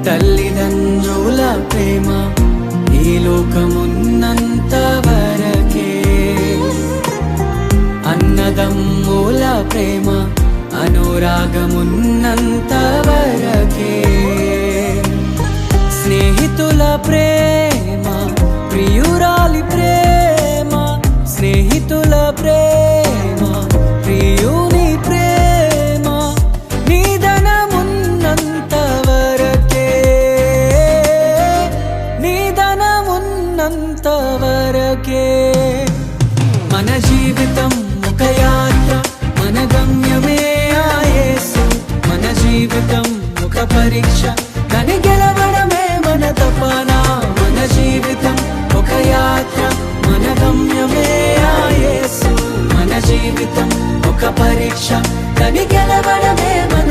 తల్లిదండ్రుల ప్రేమ ఈ లోకమున్నంత వరకే, అన్నదమ్ముల ప్రేమ అనురాగమున్నంత వరకే, స్నేహితుల ప్రేమ ప్రియురాలి ప్రేమ, స్నేహితుల ప్రేమ ప్రియుని ప్రేమ నిధనమున్నంత వరకే, నిధనమున్నంత వరకే. మన జీవితం ఒక యాత్ర, మన గమ్యమే ఆ యేసు. మన జీవితం ఒక పరీక్ష, దాన్ని గెలవడమే మన తపన. మన జీవితం ఒక యాత్ర, మన గమ్యమే ఆ యేసు. మన జీవితం ఒక పరీక్ష, దాన్ని గెలవడమే మన